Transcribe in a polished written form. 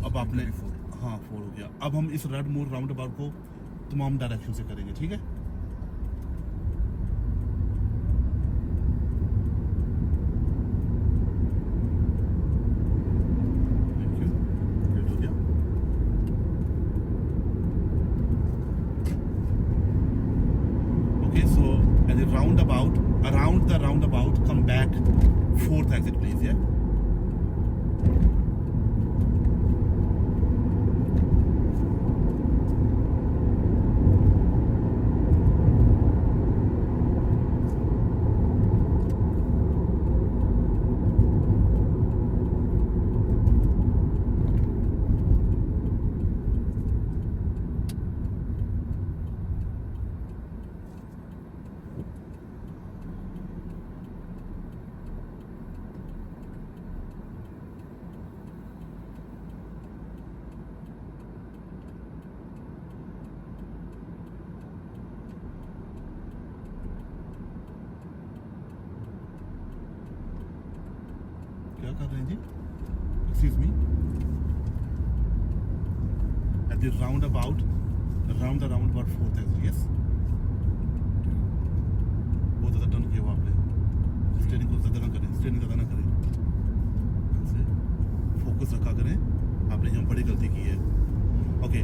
अब आपने 134। हाँ 4 हो गया। अब हम इस रेड मोड़ राउंड अबाउट को तमाम डायरेक्शन से करेंगे, ठीक है। थैंक यू, वेट हो गया। Okay, so at the roundabout, around the roundabout, come back 4th exit, please. Yeah. क्या कर रहे हैं जी? Excuse me. At the roundabout, around the roundabout 4th exit. Yes. बहुत ज़्यादा टर्न किया हुआ आपने। स्टीयरिंग को ज़्यादा ना करें, स्टीयरिंग ज़्यादा ना करें। फोकस रखा करें। आपने यहाँ बड़ी गलती की है। ओके।